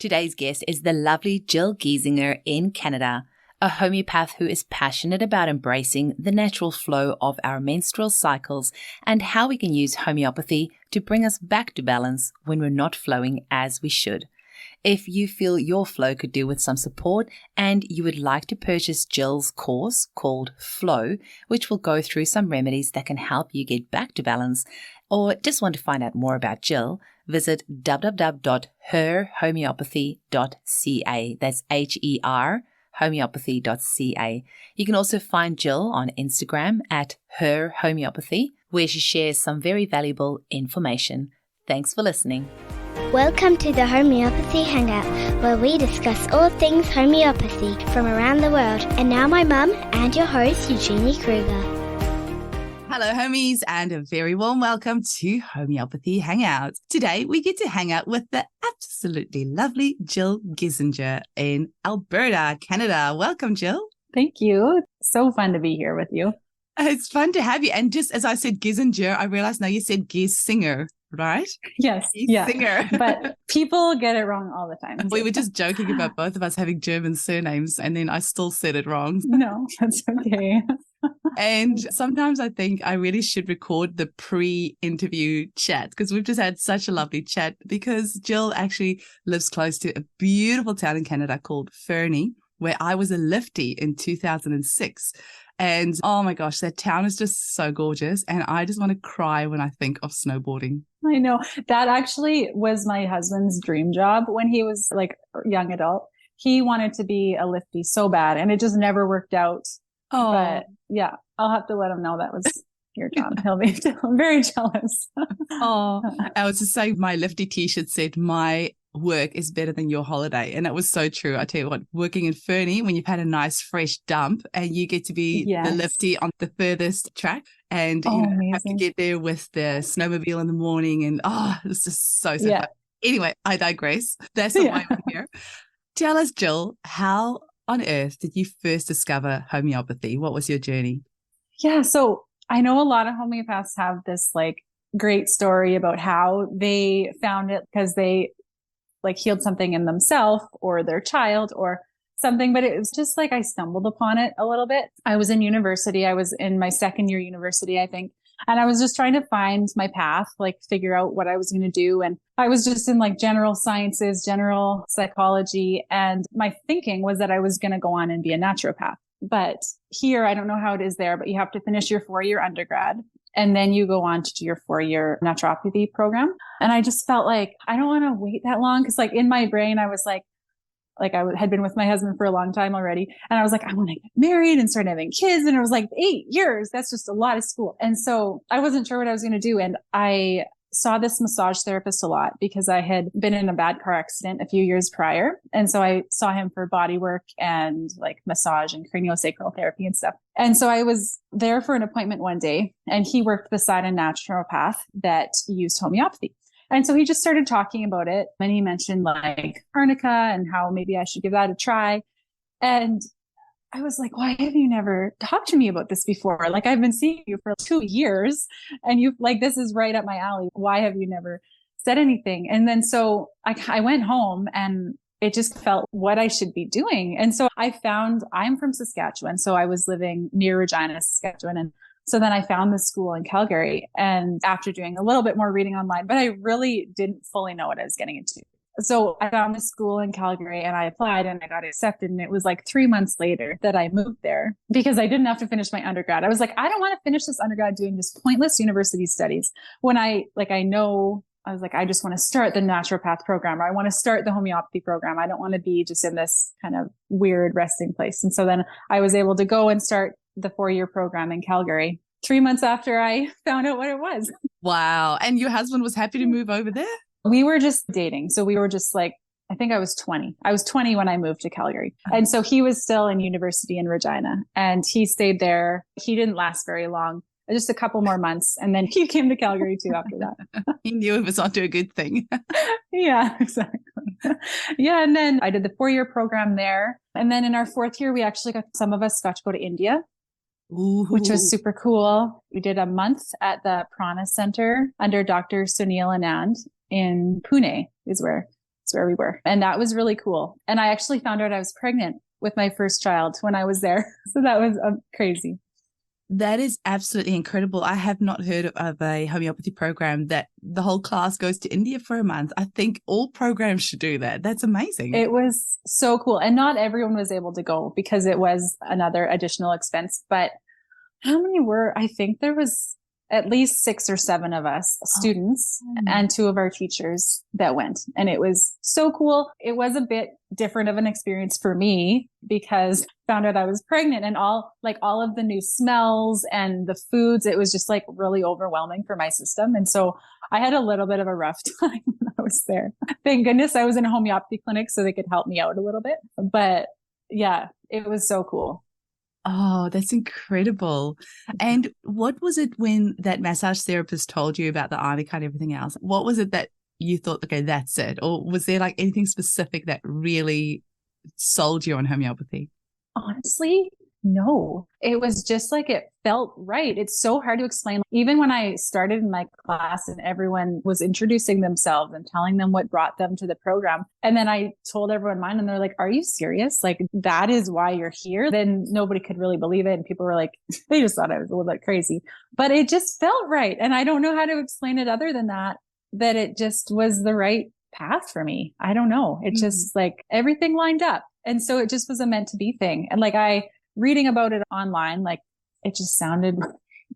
Today's guest is the lovely Jill Giesinger in Canada, a homeopath who is passionate about embracing the natural flow of our menstrual cycles and how we can use homeopathy to bring us back to balance when we're not flowing as we should. If you feel your flow could do with some support and you would like to purchase Jill's course called Flow, which will go through some remedies that can help you get back to balance, or just want to find out more about Jill, visit www.herhomeopathy.ca. That's H-E-R, homeopathy.ca. You can also find Jill on Instagram at herhomeopathy, where she shares some very valuable information. Thanks for listening. Welcome to the Homeopathy Hangout, where we discuss all things homeopathy from around the world. And now my mum and your host, Eugenie Kruger. Hello, homies, and a very warm welcome to Homeopathy Hangout. Today, we get to hang out with the absolutely lovely Jill Giesinger in Alberta, Canada. Welcome, Jill. Thank you. So fun to be here with you. It's fun to have you. And just as I said Giesinger, I realized now you said Giesinger, right? Yes. Giesinger. Yeah. But people get it wrong all the time. We were just joking about both of us having German surnames, and then I still said it wrong. No, that's okay. And sometimes I think I really should record the pre-interview chat because we've just had such a lovely chat, because Jill actually lives close to a beautiful town in Canada called Fernie, where I was a liftie in 2006. And oh my gosh, that town is just so gorgeous. And I just want to cry when I think of snowboarding. I know. That actually was my husband's dream job when he was like a young adult. He wanted to be a liftie so bad, and it just never worked out. Oh, but yeah, I'll have to let him know that was your job. He'll be very jealous. Oh, I was just saying, my lifty t-shirt said, "My work is better than your holiday." And that was so true. I tell you what, working in Fernie, when you've had a nice fresh dump and you get to be the lifty on the furthest track, and you have to get there with the snowmobile in the morning, and it's just so fun. Anyway, I digress. That's not why I'm here. Tell us, Jill, how on earth did you first discover homeopathy? What was your journey? Yeah, so I know a lot of homeopaths have this like great story about how they found it because they like healed something in themselves or their child or something, but it was just like I stumbled upon it a little bit. I was in university. I was in my second year university, I think. And I was just trying to find my path, like figure out what I was going to do. And I was just in like general sciences, general psychology. And my thinking was that I was going to go on and be a naturopath. But here, I don't know how it is there, but you have to finish your 4-year undergrad. And then you go on to do your 4-year naturopathy program. And I just felt like I don't want to wait that long. Cause like in my brain, I was like I had been with my husband for a long time already. And I was like, I want to get married and start having kids. And it was like 8 years. That's just a lot of school. And so I wasn't sure what I was going to do. And I saw this massage therapist a lot because I had been in a bad car accident a few years prior. And so I saw him for body work and like massage and craniosacral therapy and stuff. And so I was there for an appointment one day, and he worked beside a naturopath that used homeopathy. And so he just started talking about it. And he mentioned like arnica and how maybe I should give that a try. And I was like, why have you never talked to me about this before? Like, I've been seeing you for 2 years and you like, this is right up my alley. Why have you never said anything? And then so I went home and it just felt what I should be doing. And so I'm from Saskatchewan. So I was living near Regina, Saskatchewan. And so then I found this school in Calgary, and after doing a little bit more reading online, but I really didn't fully know what I was getting into. So I found this school in Calgary and I applied and I got accepted. And it was like 3 months later that I moved there because I didn't have to finish my undergrad. I was like, I don't want to finish this undergrad doing just pointless university studies when I was like, I just want to start the naturopath program, or I want to start the homeopathy program. I don't want to be just in this kind of weird resting place. And so then I was able to go and start the 4-year program in Calgary 3 months after I found out what it was. Wow. And your husband was happy to move over there? We were just dating. So we were just like, I think I was 20. I was 20 when I moved to Calgary. And so he was still in university in Regina, and he stayed there. He didn't last very long, just a couple more months. And then he came to Calgary too after that. He knew it was onto a good thing. Yeah, exactly. Yeah. And then I did the 4-year program there. And then in our 4th year, some of us got to go to India. Ooh. Which was super cool. We did a month at the Prana Center under Dr. Sunil Anand in Pune is where That's where we were. And that was really cool. And I actually found out I was pregnant with my first child when I was there. So that was crazy. That is absolutely incredible. I have not heard of a homeopathy program that the whole class goes to India for a month. I think all programs should do that. That's amazing. It was so cool. And not everyone was able to go because it was another additional expense. But how many were? I think there was at least 6 or 7 of us students and 2 of our teachers that went. And it was so cool. It was a bit different of an experience for me because I found out I was pregnant and all of the new smells and the foods, it was just like really overwhelming for my system. And so I had a little bit of a rough time when I was there. Thank goodness I was in a homeopathy clinic so they could help me out a little bit. But yeah, it was so cool. Oh, that's incredible. And what was it when that massage therapist told you about the arnica and everything else? What was it that you thought, okay, that's it? Or was there like anything specific that really sold you on homeopathy? Honestly, no. It was just like it felt right. It's so hard to explain. Even when I started in my class and everyone was introducing themselves and telling them what brought them to the program. And then I told everyone mine and they're like, are you serious? Like, that is why you're here? Then nobody could really believe it. And people were like, they just thought I was a little bit crazy, but it just felt right. And I don't know how to explain it other than that it just was the right path for me. I don't know. It just like everything lined up. And so it just was a meant to be thing. And like reading about it online, like it just sounded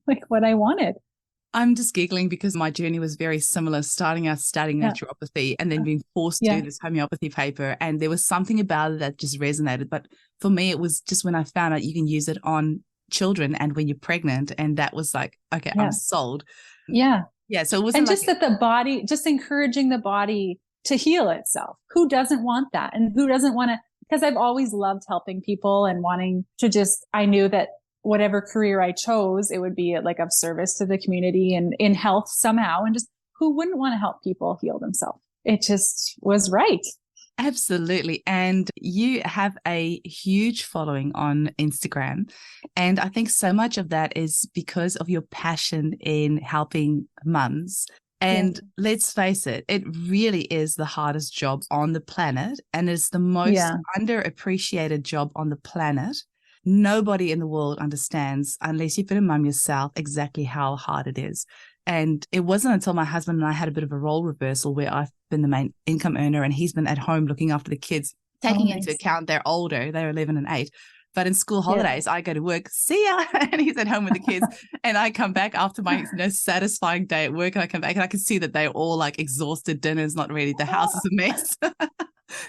like what I wanted. I'm just giggling because my journey was very similar, starting out studying naturopathy and then being forced to do this homeopathy paper. And there was something about it that just resonated. But for me, it was just when I found out you can use it on children and when you're pregnant. And that was like, okay, I'm sold. Yeah. Yeah. So it wasn't and just that the body, just encouraging the body to heal itself. Who doesn't want that? And who doesn't want to? Because I've always loved helping people and wanting to I knew that whatever career I chose, it would be like of service to the community and in health somehow. And just who wouldn't want to help people heal themselves? It just was right. Absolutely. And you have a huge following on Instagram. And I think so much of that is because of your passion in helping mums. And let's face it, it really is the hardest job on the planet. And it's the most underappreciated job on the planet. Nobody in the world understands, unless you've been a mum yourself, exactly how hard it is. And it wasn't until my husband and I had a bit of a role reversal where I've been the main income earner and he's been at home looking after the kids, taking into account they're older, they're 11 and 8. But in school holidays, I go to work, see ya, and he's at home with the kids. And I come back after my satisfying day at work, and I come back and I can see that they're all like exhausted, dinner's not ready, the house is a mess.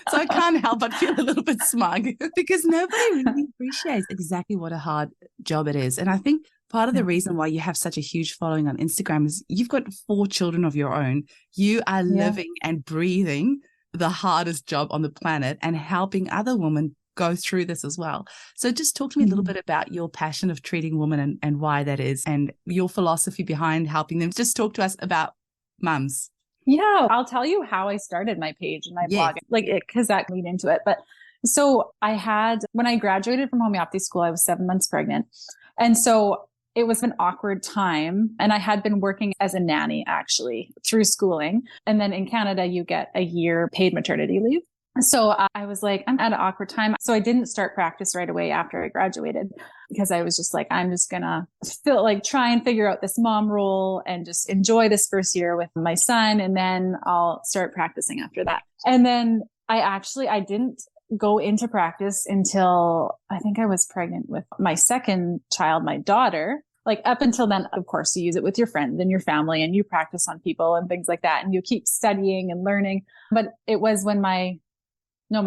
So I can't help but feel a little bit smug because nobody really appreciates exactly what a hard job it is. And I think part of the reason why you have such a huge following on Instagram is you've got 4 children of your own. You are living and breathing the hardest job on the planet and helping other women go through this as well. So just talk to me a little bit about your passion of treating women and why that is and your philosophy behind helping them. Just talk to us about mums. Yeah, I'll tell you how I started my page and my blog, because that lead into it. But so when I graduated from homeopathy school, I was 7 months pregnant. And so it was an awkward time. And I had been working as a nanny actually through schooling. And then in Canada, you get a year paid maternity leave. So I was like, I'm at an awkward time. So I didn't start practice right away after I graduated because I was just like, I'm just going to try and figure out this mom role and just enjoy this first year with my son. And then I'll start practicing after that. And then I didn't go into practice until I think I was pregnant with my second child, my daughter. Like up until then, of course, you use it with your friends and your family and you practice on people and things like that. And you keep studying and learning. But it was when my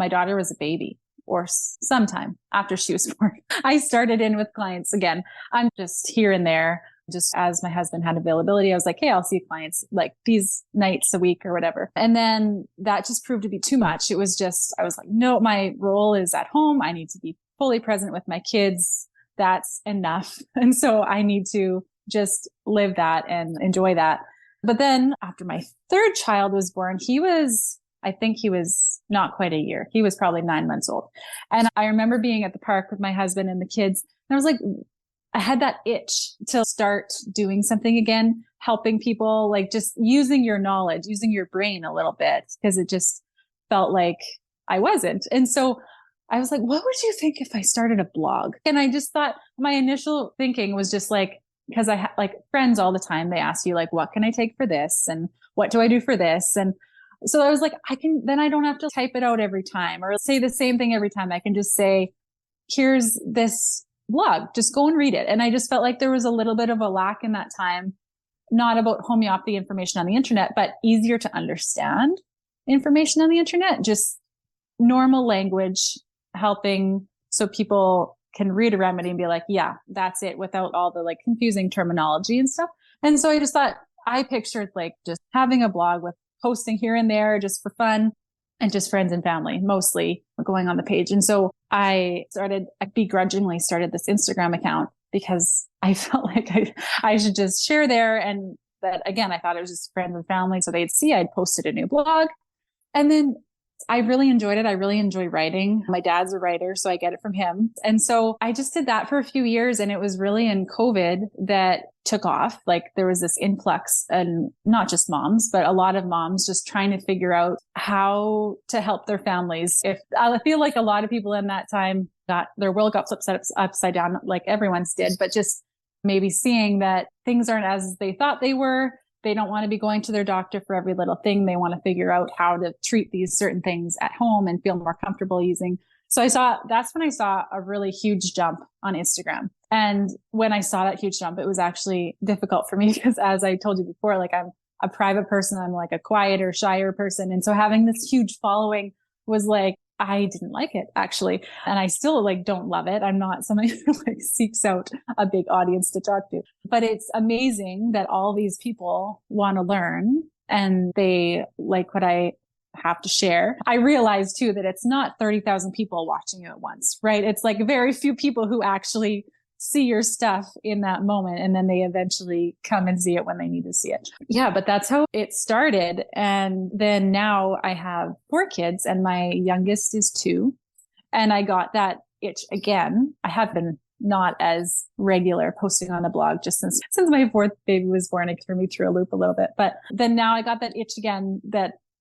daughter was a baby or sometime after she was born. I started in with clients again. I'm just here and there, just as my husband had availability. I was like, hey, I'll see clients like these nights a week or whatever. And then that just proved to be too much. It was just, I was like, no, my role is at home. I need to be fully present with my kids. That's enough. And so I need to just live that and enjoy that. But then after my third child was born, I think he was not quite a year. He was probably 9 months old. And I remember being at the park with my husband and the kids. And I was like, I had that itch to start doing something again, helping people, like just using your knowledge, using your brain a little bit, because felt like I wasn't. And so I was like, what would you think if I started a blog? And I just thought my initial thinking was just like, because I have like friends all the time, they ask you like, what can I take for this? And what do I do for this? And so I was like, then I don't have to type it out every time or say the same thing every time. I can just say, here's this blog, just go and read it. And I just felt like there was a little bit of a lack in that time, not about homeopathy information on the internet, but easier to understand information on the internet, just normal language, helping so people can read a remedy and be like, yeah, that's it, without all the like confusing terminology and stuff. And so I just thought, I pictured like just having a blog with posting here and there just for fun and just friends and family, mostly going on the page. And so I begrudgingly started this Instagram account because I felt like I should just share there. And that again, I thought it was just friends and family. So they'd see I'd posted a new blog. And then I really enjoyed it. I really enjoy writing. My dad's a writer, so I get it from him. And so I just did that for a few years. And it was really in COVID that took off. Like there was this influx, and not just moms, but a lot of moms just trying to figure out how to help their families. I feel like a lot of people in that time their world got flipped upside down, like everyone's did, but just maybe seeing that things aren't as they thought they were. They don't want to be going to their doctor for every little thing. They want to figure out how to treat these certain things at home and feel more comfortable using. So that's when I saw a really huge jump on Instagram. And when I saw that huge jump, it was actually difficult for me because, as I told you before, like I'm a private person. I'm like a quieter, shyer person. And so having this huge following was like, I didn't like it actually. And I still like don't love it. I'm not somebody who like seeks out a big audience to talk to, but it's amazing that all these people want to learn and they like what I have to share. I realized too that it's not 30,000 people watching you at once, right? It's like very few people who actually see your stuff in that moment. And then they eventually come and see it when they need to see it. Yeah, but that's how it started. And then now I have 4 kids and my youngest is 2. And I got that itch again. I have been not as regular posting on the blog just since my 4th baby was born. It threw me through a loop a little bit, but then now I got that itch again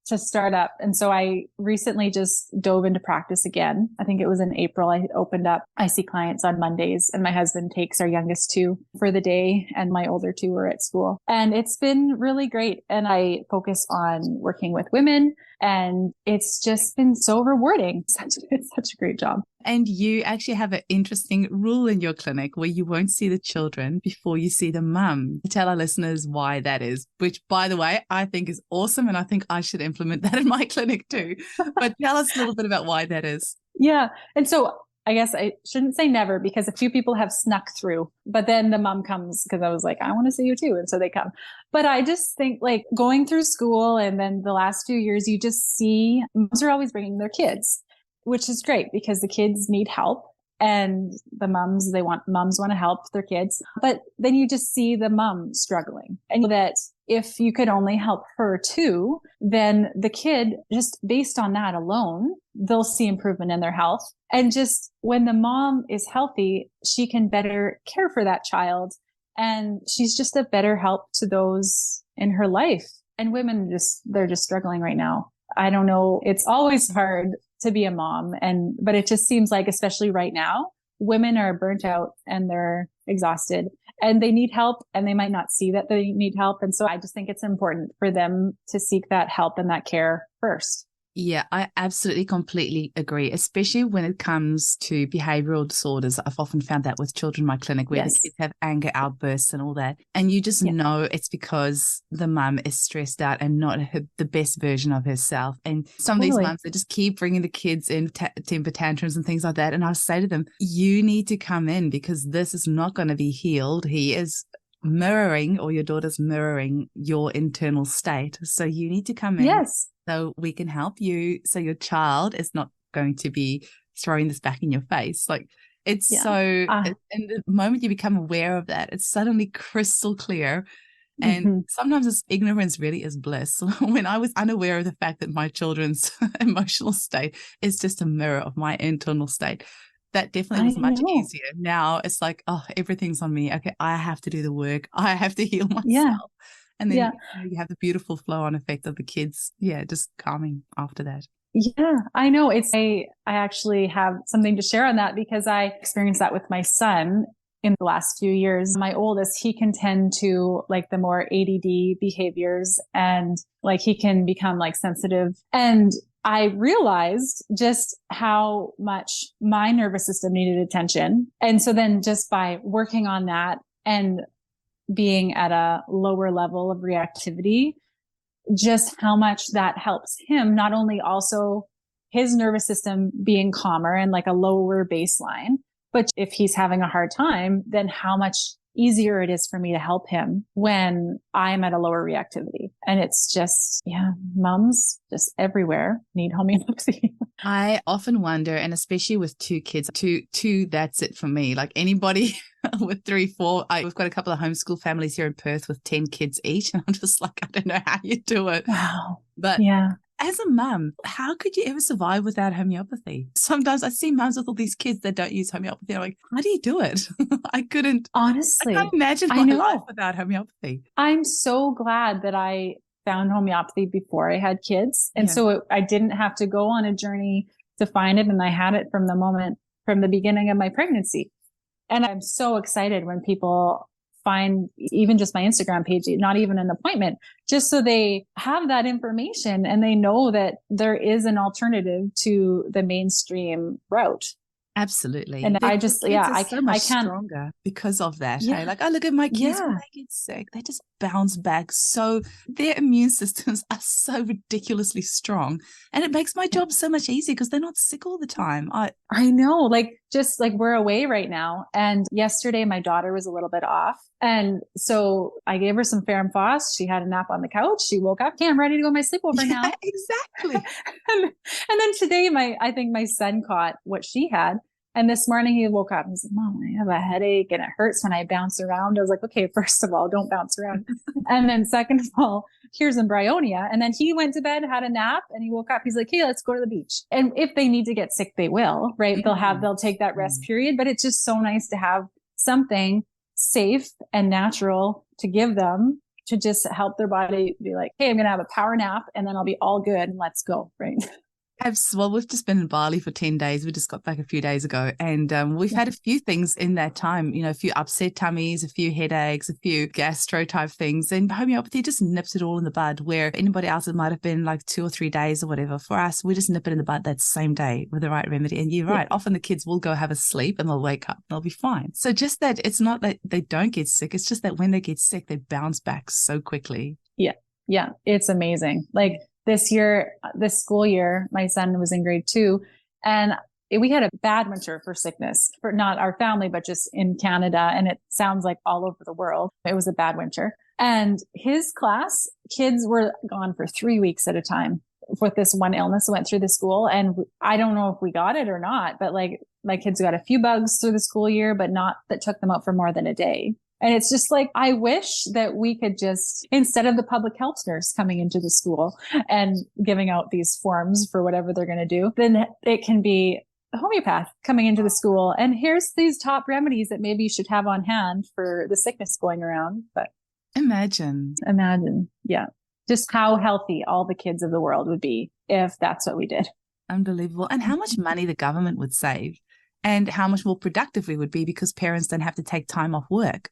to start up. And so I recently just dove into practice again. I think it was in April. I opened up. I see clients on Mondays and my husband takes our youngest 2 for the day and my older 2 are at school. And it's been really great. And I focus on working with women and it's just been so rewarding. It's such a great job. And you actually have an interesting rule in your clinic where you won't see the children before you see the mum. Tell our listeners why that is, which, by the way, I think is awesome. And I think I should implement that in my clinic too. But tell us a little bit about why that is. Yeah. And so I guess I shouldn't say never because a few people have snuck through, but then the mom comes because I was like, I want to see you too. And so they come. But I just think like going through school and then the last few years, you just see moms are always bringing their kids, which is great because the kids need help and the moms want to help their kids. But then you just see the mom struggling and that if you could only help her too, then the kid, just based on that alone, they'll see improvement in their health. And just when the mom is healthy, she can better care for that child. And she's just a better help to those in her life. And women they're just struggling right now. I don't know. It's always hard to be a mom. But it just seems like, especially right now, women are burnt out and they're exhausted and they need help and they might not see that they need help. And so I just think it's important for them to seek that help and that care first. Yeah, I absolutely completely agree, especially when it comes to behavioral disorders. I've often found that with children in my clinic where the kids have anger outbursts and all that. And you just know it's because the mum is stressed out and not the best version of herself. And some of these mums, they just keep bringing the kids in temper tantrums and things like that. And I say to them, you need to come in because this is not going to be healed. He is mirroring, or your daughter's mirroring, your internal state. So you need to come in. Yes. So we can help you so your child is not going to be throwing this back in your face. Like it's and the moment you become aware of that, it's suddenly crystal clear. And sometimes this ignorance really is bliss. When I was unaware of the fact that my children's emotional state is just a mirror of my internal state, that definitely was much easier. Now it's like, oh, everything's on me. Okay, I have to do the work. I have to heal myself. Yeah. And then you have the beautiful flow-on effect of the kids, just calming after that. Yeah, I know. I actually have something to share on that because I experienced that with my son in the last few years. My oldest, he can tend to like the more ADD behaviors, and like he can become like sensitive. And I realized just how much my nervous system needed attention. And so then just by working on that and being at a lower level of reactivity, just how much that helps him, not only also his nervous system being calmer and like a lower baseline, but if he's having a hard time, then how much easier it is for me to help him when I'm at a lower reactivity. And it's just, yeah, moms just everywhere need homeopathy. I often wonder, and especially with two kids, two, that's it for me. Like anybody with 3, 4, we've got a couple of homeschool families here in Perth with 10 kids each. And I'm just like, I don't know how you do it. Wow. But yeah. As a mum, how could you ever survive without homeopathy? Sometimes I see mums with all these kids that don't use homeopathy. I'm like, how do you do it? I couldn't. Honestly. I can't imagine my life without homeopathy. I'm so glad that I found homeopathy before I had kids. And so I didn't have to go on a journey to find it. And I had it from the beginning of my pregnancy. And I'm so excited when people find even just my Instagram page, not even an appointment, just so they have that information and they know that there is an alternative to the mainstream route. Absolutely. And I just, I can't stronger because of that. Yeah. Hey? Like, I look at my kids when they get sick, they just bounce back. So their immune systems are so ridiculously strong. And it makes my job so much easier because they're not sick all the time. I know, like, just like we're away right now. And yesterday my daughter was a little bit off. And so I gave her some Ferrum Phos. She had a nap on the couch. She woke up, okay, I'm ready to go on my sleepover now. Exactly. and then today I think my son caught what she had. And this morning he woke up and he said, Mom, I have a headache and it hurts when I bounce around. I was like, okay, first of all, don't bounce around. And then second of all, here's Embryonia. And then he went to bed, had a nap, and he woke up. He's like, hey, let's go to the beach. And if they need to get sick, they will, right? They'll take that rest period, but it's just so nice to have something safe and natural to give them to just help their body be like, hey, I'm going to have a power nap and then I'll be all good and let's go. Right. Well, we've just been in Bali for 10 days. We just got back a few days ago and we've had a few things in that time, you know, a few upset tummies, a few headaches, a few gastro type things, and homeopathy just nips it all in the bud, where anybody else it might have been like 2 or 3 days or whatever. For us, we just nip it in the bud that same day with the right remedy. And you're right. Often the kids will go have a sleep and they'll wake up and they'll be fine. So just that it's not that they don't get sick. It's just that when they get sick, they bounce back so quickly. Yeah. Yeah. It's amazing. Like, this school year, my son was in grade 2 and we had a bad winter for sickness for not our family, but just in Canada. And it sounds like all over the world. It was a bad winter. And his class, kids were gone for 3 weeks at a time with this one illness that went through the school. And I don't know if we got it or not, but like my kids got a few bugs through the school year, but not that took them out for more than a day. And it's just like, I wish that we could just, instead of the public health nurse coming into the school and giving out these forms for whatever they're going to do, then it can be a homeopath coming into the school. And here's these top remedies that maybe you should have on hand for the sickness going around. But imagine. Yeah. Just how healthy all the kids of the world would be if that's what we did. Unbelievable. And how much money the government would save. And how much more productive we would be because parents don't have to take time off work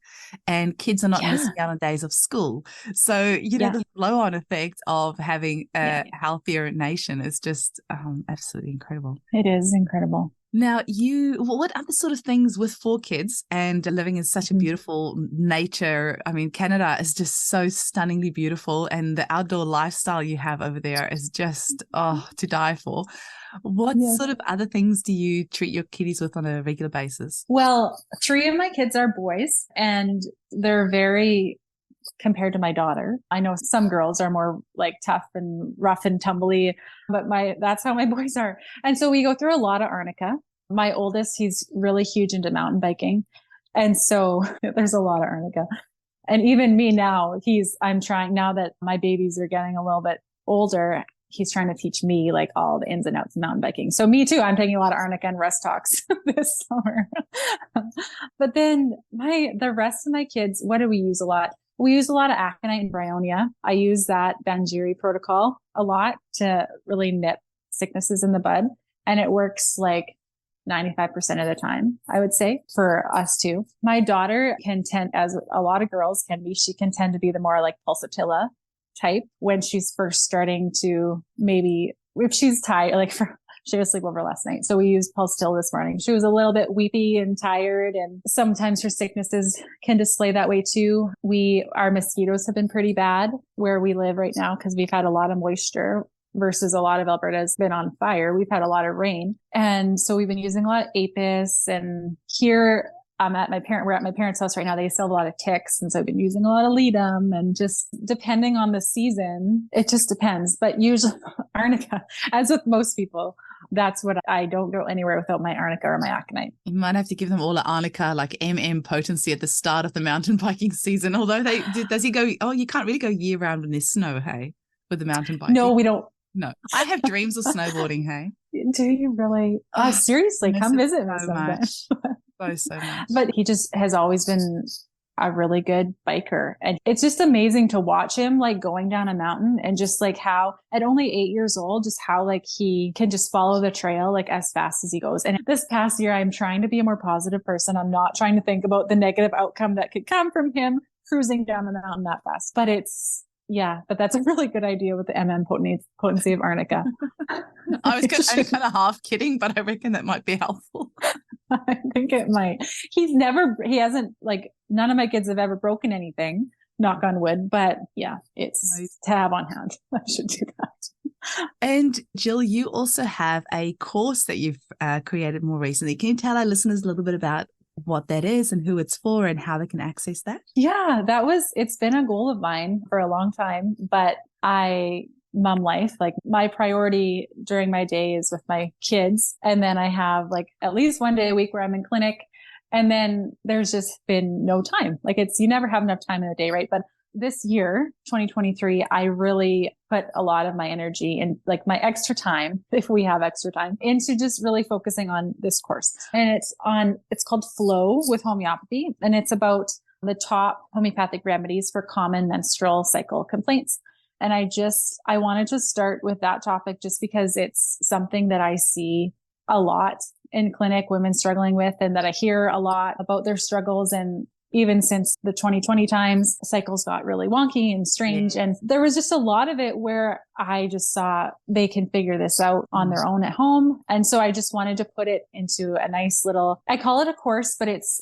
and kids are not missing out on days of school. So, you know, the flow-on effect of having a healthier nation is just absolutely incredible. It is incredible. Now, what other sort of things with 4 kids and living in such a beautiful nature? I mean, Canada is just so stunningly beautiful and the outdoor lifestyle you have over there is just, to die for. What sort of other things do you treat your kiddies with on a regular basis? Well, 3 of my kids are boys and they're very, compared to my daughter. I know some girls are more like tough and rough and tumbly, but that's how my boys are. And so we go through a lot of arnica. My oldest, he's really huge into mountain biking. And so there's a lot of arnica. And even me now, I'm trying, now that my babies are getting a little bit older, he's trying to teach me like all the ins and outs of mountain biking. So me too, I'm taking a lot of arnica and rest talks this summer. But then the rest of my kids, what do we use a lot? We use a lot of aconite and bryonia. I use that Banjiri protocol a lot to really nip sicknesses in the bud. And it works like 95% of the time, I would say, for us too. My daughter can tend, as a lot of girls can be, she can tend to be the more like pulsatilla type when she's first starting to, maybe if she's tired, like she had a sleepover last night. So we used Pulsatilla this morning. She was a little bit weepy and tired, and sometimes her sicknesses can display that way too. Our mosquitoes have been pretty bad where we live right now because we've had a lot of moisture versus a lot of Alberta's been on fire. We've had a lot of rain. And so we've been using a lot of Apis, and here we're at my parents' house right now. They still have a lot of ticks. And so I've been using a lot of Ledum, and just depending on the season, it just depends. But usually arnica, as with most people, that's what I don't go anywhere without my arnica or my aconite. You might have to give them all an arnica, like potency at the start of the mountain biking season. Although does he go, oh, you can't really go year round when there's snow, hey, with the mountain biking? No, we don't. No, I have dreams of snowboarding, hey. Do you really? Oh, seriously, come visit me someday. So much. But he just has always been a really good biker. And it's just amazing to watch him like going down a mountain, and just like how at only 8 years old, just how like he can just follow the trail like as fast as he goes. And this past year, I'm trying to be a more positive person. I'm not trying to think about the negative outcome that could come from him cruising down the mountain that fast. But but that's a really good idea with the potency of arnica. I was kind of half kidding, but I reckon that might be helpful. I think it might. He hasn't, like, none of my kids have ever broken anything, knock on wood, but yeah, it's to have on hand. I should do that. And Jill, you also have a course that you've created more recently. Can you tell our listeners a little bit about what that is and who it's for and how they can access that? Yeah, it's been a goal of mine for a long time, but mom life, like my priority during my day is with my kids. And then I have like at least one day a week where I'm in clinic. And then there's just been no time. Like you never have enough time in the day, right? But this year, 2023, I really put a lot of my energy and like my extra time, if we have extra time, into just really focusing on this course. And it's called Flow with Homeopathy. And it's about the top homeopathic remedies for common menstrual cycle complaints. And I wanted to start with that topic just because it's something that I see a lot in clinic, women struggling with, and that I hear a lot about their struggles. And even since the 2020 times, cycles got really wonky and strange. And there was just a lot of it where I just saw they can figure this out on their own at home. And so I just wanted to put it into a nice little, I call it a course, but it's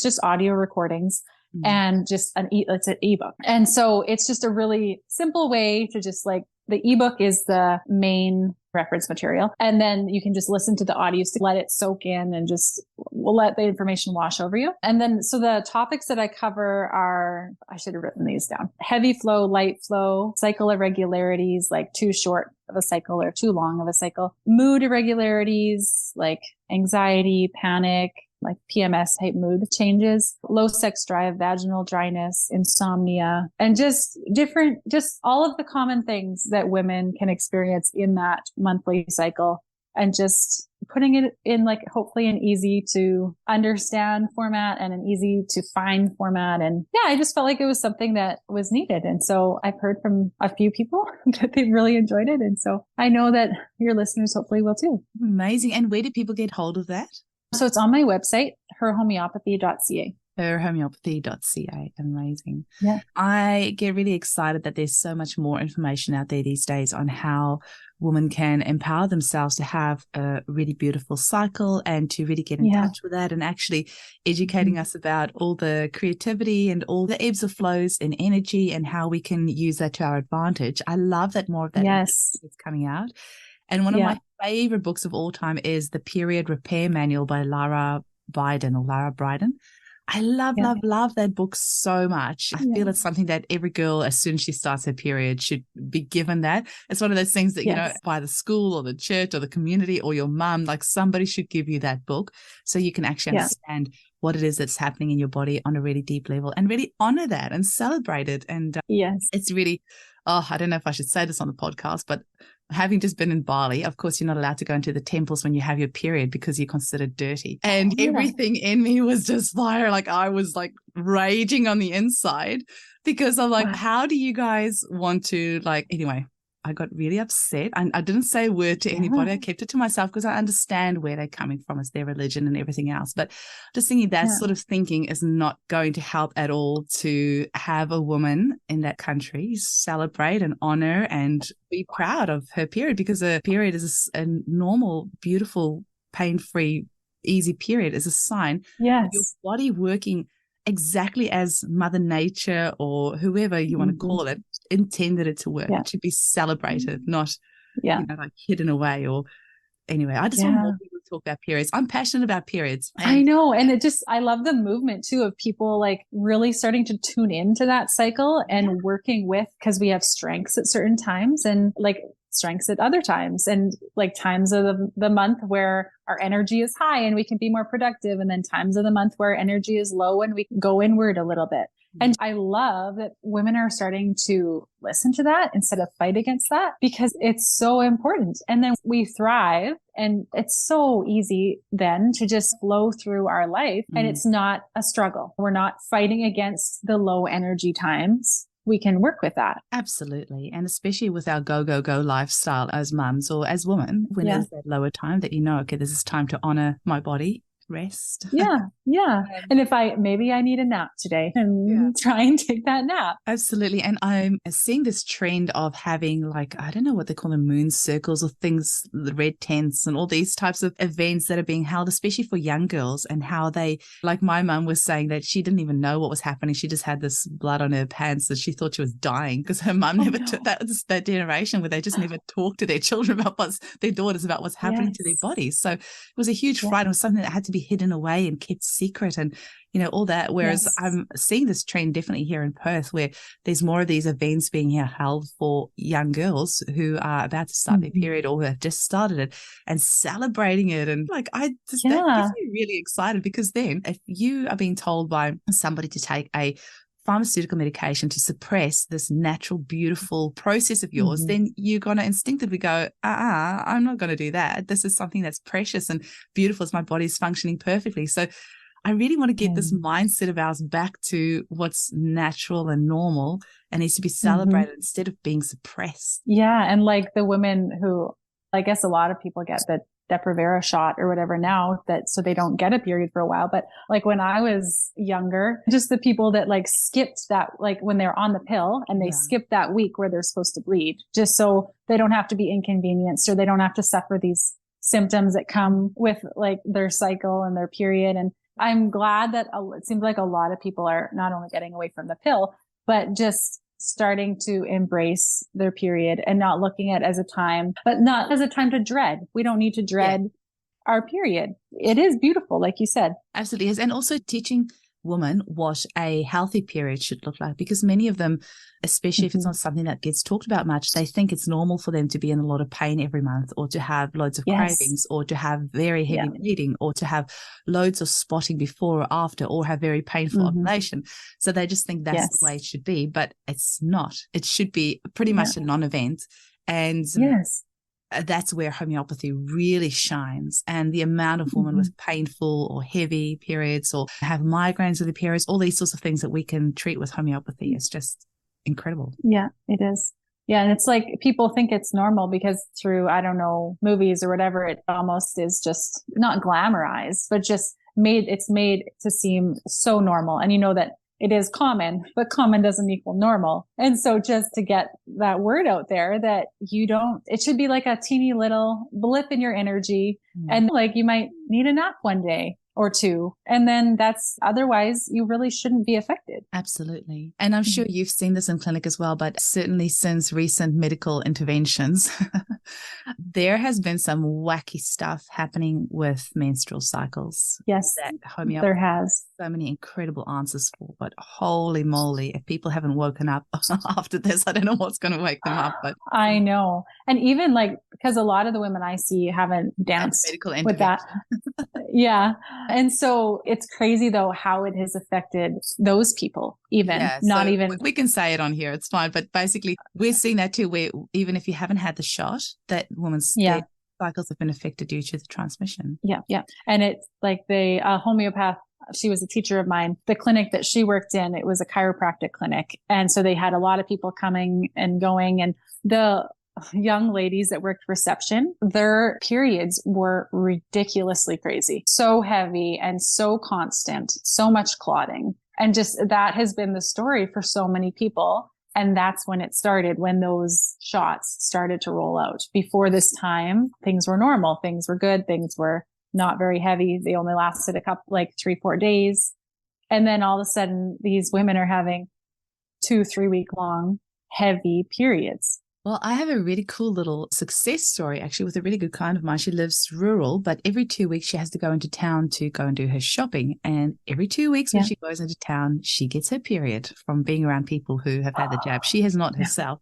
just audio recordings. And just it's an ebook. And so it's just a really simple way to just like, the ebook is the main reference material. And then you can just listen to the audios to let it soak in, and we'll let the information wash over you. And then, so the topics that I cover are, I should have written these down: heavy flow, light flow, cycle irregularities, like too short of a cycle or too long of a cycle, mood irregularities, like anxiety, panic, like PMS type mood changes, low sex drive, vaginal dryness, insomnia, and just all of the common things that women can experience in that monthly cycle, and just putting it in like hopefully an easy to understand format and an easy to find format. And yeah, I just felt like it was something that was needed. And so I've heard from a few people that they've really enjoyed it. And so I know that your listeners hopefully will too. Amazing. And where do people get hold of that? So it's on my website, herhomeopathy.ca. Herhomeopathy.ca. Amazing. Yeah. I get really excited that there's so much more information out there these days on how women can empower themselves to have a really beautiful cycle and to really get in touch with that, and actually educating us about all the creativity and all the ebbs and flows and energy and how we can use that to our advantage. I love that more of that is coming out. And one of my favorite books of all time is The Period Repair Manual by Lara Bryden. I love that book so much. I feel it's something that every girl, as soon as she starts her period, should be given that. It's one of those things that, you know, by the school or the church or the community or your mum, like somebody should give you that book so you can actually understand what it is that's happening in your body on a really deep level, and really honor that and celebrate it. And it's really, I don't know if I should say this on the podcast, but having just been in Bali, of course, you're not allowed to go into the temples when you have your period because you're considered dirty. And everything in me was just fire. Like I was like raging on the inside because I'm like, how do you guys want to, like, anyway, I got really upset. I didn't say a word to anybody. I kept it to myself because I understand where they're coming from. It's their religion and everything else. But just thinking that sort of thinking is not going to help at all to have a woman in that country celebrate and honor and be proud of her period, because a period is a normal, beautiful, pain-free, easy period is a sign of your body working exactly as Mother Nature or whoever you want to call it intended it to work. It should be celebrated, not like hidden away. Or anyway, I just want more people to talk about periods. I'm passionate about periods. I know. And I love the movement too of people like really starting to tune into that cycle and working with, because we have strengths at certain times and like strengths at other times, and like times of the month where our energy is high and we can be more productive, and then times of the month where energy is low and we can go inward a little bit. And I love that women are starting to listen to that instead of fight against that, because it's so important. And then we thrive, and it's so easy then to just flow through our life, and it's not a struggle. We're not fighting against the low energy times. We can work with that. Absolutely. And especially with our go lifestyle as mums or as women, when there's that lower time that okay, this is time to honor my body, rest. Yeah. And if maybe I need a nap today and try and take that nap. Absolutely. And I'm seeing this trend of having like, I don't know what they call them, moon circles or things, the red tents and all these types of events that are being held, especially for young girls, and how they, like my mum was saying that she didn't even know what was happening. She just had this blood on her pants that she thought she was dying, because her mum never took that generation where they just never talk to their children about their daughters about what's happening to their bodies. So it was a huge fright. It was something that had to be hidden away and kept secret, and all that. Whereas I'm seeing this trend definitely here in Perth, where there's more of these events being held for young girls who are about to start their period or who have just started it, and celebrating it. And like, that gets me really excited, because then if you are being told by somebody to take a pharmaceutical medication to suppress this natural, beautiful process of yours, then you're going to instinctively go, I'm not going to do that. This is something that's precious and beautiful as my body's functioning perfectly. So I really want to get this mindset of ours back to what's natural and normal and needs to be celebrated instead of being suppressed. Yeah. And like the women who, I guess a lot of people get the Depo-Provera shot or whatever now, so they don't get a period for a while. But like when I was younger, just the people that like skipped that, like when they're on the pill and they skip that week where they're supposed to bleed, just so they don't have to be inconvenienced or they don't have to suffer these symptoms that come with like their cycle and their period. And I'm glad that it seems like a lot of people are not only getting away from the pill, but just starting to embrace their period and not looking at it as a time, but not as a time to dread. We don't need to dread our period. It is beautiful, like you said. Absolutely is. And also teaching women what a healthy period should look like, because many of them, especially if it's not something that gets talked about much, they think it's normal for them to be in a lot of pain every month, or to have loads of cravings, or to have very heavy bleeding, or to have loads of spotting before or after, or have very painful ovulation. So they just think that's the way it should be, but it's not. It should be pretty much a non-event. And that's where homeopathy really shines. And the amount of women with painful or heavy periods, or have migraines with the periods, all these sorts of things that we can treat with homeopathy is just incredible. Yeah, it is. Yeah. And it's like people think it's normal because through, I don't know, movies or whatever, it almost is just not glamorized, but just it's made to seem so normal. And you know that it is common, but common doesn't equal normal. And so just to get that word out there that it should be like a teeny little blip in your energy. And like you might need a nap one day or two. And then otherwise you really shouldn't be affected. Absolutely. And I'm sure you've seen this in clinic as well, but certainly since recent medical interventions, there has been some wacky stuff happening with menstrual cycles. Yes, that homeopathy there has. So many incredible answers for, but holy moly, if people haven't woken up after this, I don't know what's going to wake them up. But I know. And even like, because a lot of the women I see haven't danced with that. Yeah. And so it's crazy though, how it has affected those people, even we can say it on here. It's fine. But basically we're seeing that too, where even if you haven't had the shot, that woman's cycles have been affected due to the transmission. Yeah. Yeah. And it's like the homeopath, she was a teacher of mine. The clinic that she worked in, it was a chiropractic clinic. And so they had a lot of people coming and going, and the young ladies that worked reception, their periods were ridiculously crazy, so heavy and so constant, so much clotting. And just that has been the story for so many people. And that's when it started, when those shots started to roll out. Before this time, things were normal. Things were good. Things were not very heavy. They only lasted a couple, like 3-4 days. And then all of a sudden, these women are having 2-3 week long heavy periods. Well, I have a really cool little success story actually with a really good client of mine. She lives rural, but every 2 weeks she has to go into town to go and do her shopping. And every 2 weeks when she goes into town, she gets her period from being around people who have had the jab. She has not herself.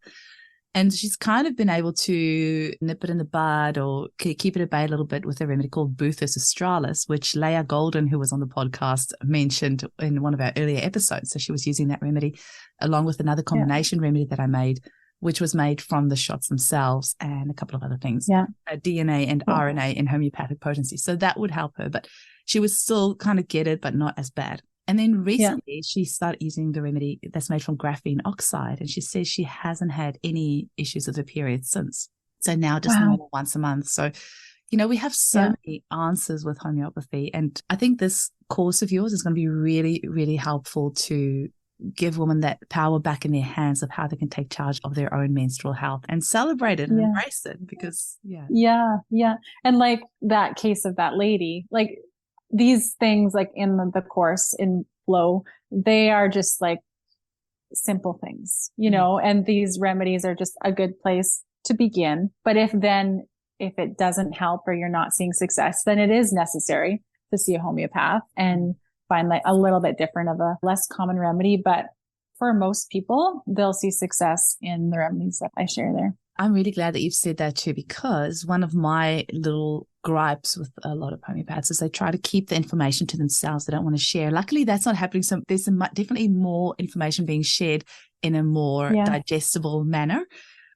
And she's kind of been able to nip it in the bud or keep it at bay a little bit with a remedy called Boothus australis, which Leah Golden, who was on the podcast, mentioned in one of our earlier episodes. So she was using that remedy along with another combination remedy that I made, which was made from the shots themselves and a couple of other things, DNA and RNA in homeopathic potency. So that would help her, but she was still kind of get it, but not as bad. And then recently she started using the remedy that's made from graphene oxide. And she says she hasn't had any issues with her period since. So now just normal once a month. So, you know, we have so many answers with homeopathy. And I think this course of yours is going to be really, really helpful to give women that power back in their hands of how they can take charge of their own menstrual health and celebrate it and embrace it because and like that case of that lady, like these things like in the course in Flow, they are just like simple things, you know, and these remedies are just a good place to begin. But if it doesn't help or you're not seeing success, then it is necessary to see a homeopath and find like a little bit different of a less common remedy. But for most people, they'll see success in the remedies that I share there. I'm really glad that you've said that too, because one of my little gripes with a lot of homeopaths is they try to keep the information to themselves. They don't want to share. Luckily, that's not happening. So there's definitely more information being shared in a more digestible manner,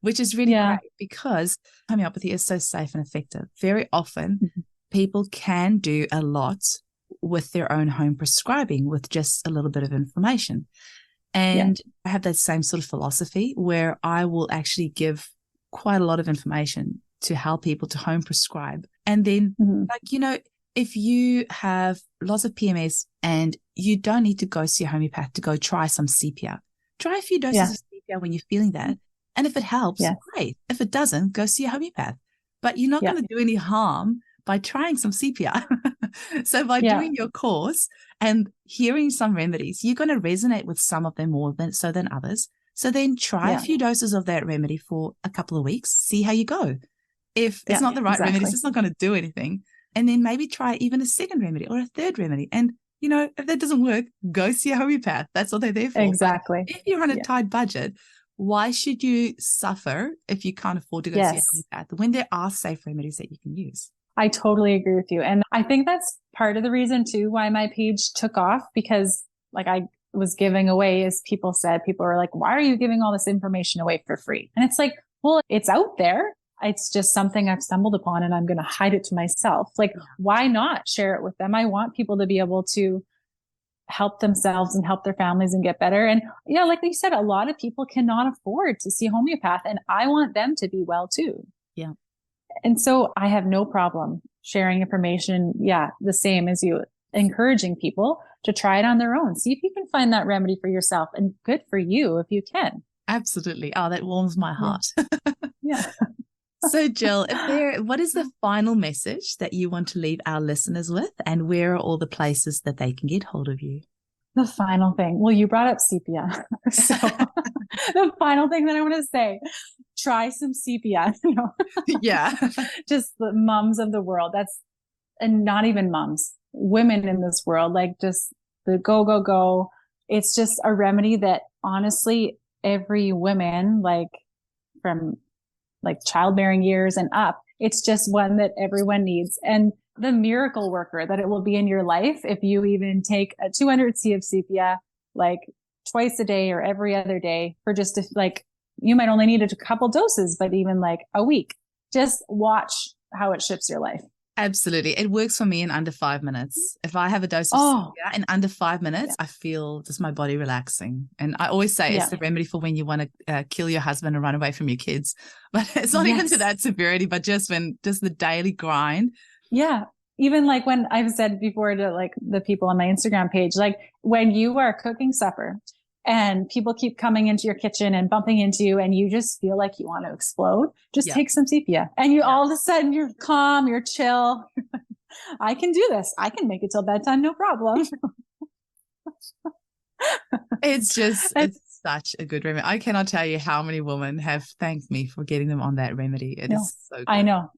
which is really great because homeopathy is so safe and effective. Very often, people can do a lot with their own home prescribing with just a little bit of information. And I have that same sort of philosophy where I will actually give quite a lot of information to help people to home prescribe. And then like, you know, if you have lots of PMS and you don't need to go see a homeopath to go try some sepia, try a few doses of sepia when you're feeling that. And if it helps, great. If it doesn't, go see a homeopath. But you're not going to do any harm by trying some sepia. So by doing your course and hearing some remedies, you're going to resonate with some of them more than others. So then try a few doses of that remedy for a couple of weeks, see how you go. If it's not the right remedies, it's not going to do anything. And then maybe try even a second remedy or a third remedy. And, you know, if that doesn't work, go see a homeopath. That's what they're there for. Exactly. But if you're on a tight budget, why should you suffer if you can't afford to go see a homeopath when there are safe remedies that you can use? I totally agree with you. And I think that's part of the reason too why my page took off, because like I was giving away, as people were like, why are you giving all this information away for free? And it's like, well, it's out there. It's just something I've stumbled upon and I'm going to hide it to myself. Like, why not share it with them? I want people to be able to help themselves and help their families and get better. And yeah, like you said, a lot of people cannot afford to see a homeopath and I want them to be well too. Yeah. And so I have no problem sharing information. Yeah. The same as you, encouraging people to try it on their own. See if you can find that remedy for yourself, and good for you if you can. Absolutely. Oh, that warms my heart. Yeah. So Jill, what is the final message that you want to leave our listeners with, and where are all the places that they can get hold of you? The final thing. Well, you brought up sepia. So the final thing that I want to say, try some sepia. You know? Yeah. Just the moms of the world. And not even moms, women in this world, like just the go. It's just a remedy that honestly, every woman, like from like childbearing years and up, it's just one that everyone needs. And the miracle worker that it will be in your life if you even take a 200 C of sepia, like twice a day or every other day for just like, you might only need a couple doses, but even like a week, just watch how it shifts your life. Absolutely. It works for me in under 5 minutes. If I have a dose of sepia in under 5 minutes, I feel just my body relaxing. And I always say it's the remedy for when you want to kill your husband and run away from your kids. But it's not even to that severity, but just the daily grind. Yeah. Even like when I've said before to like the people on my Instagram page, like when you are cooking supper and people keep coming into your kitchen and bumping into you and you just feel like you want to explode, just take some sepia and you all of a sudden you're calm, you're chill. I can do this. I can make it till bedtime. No problem. It's such a good remedy. I cannot tell you how many women have thanked me for getting them on that remedy. It is so good. I know.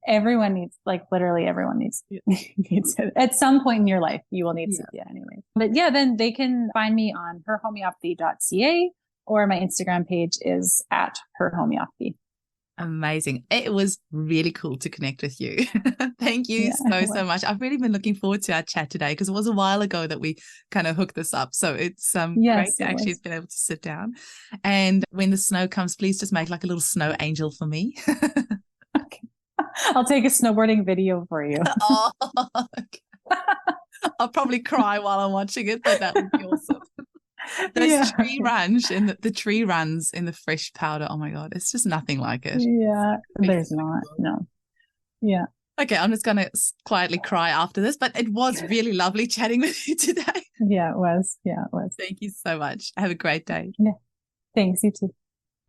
Everyone needs, like literally everyone needs it. At some point in your life, you will need sepia anyway. But then they can find me on herhomeopathy.ca or my Instagram page is at herhomeopathy. Amazing. It was really cool to connect with you. Thank you so much. I've really been looking forward to our chat today because it was a while ago that we kind of hooked this up. So it's great to actually been able to sit down. And when the snow comes, please just make like a little snow angel for me. Okay. I'll take a snowboarding video for you. Okay. I'll probably cry while I'm watching it, but that would be awesome. Those tree runs and the tree runs in the fresh powder. Oh my God, it's just nothing like it. Yeah, there's not. No. Yeah. Okay, I'm just going to quietly cry after this, but it was really lovely chatting with you today. Yeah, it was. Yeah, it was. Thank you so much. Have a great day. Yeah. Thanks, you too.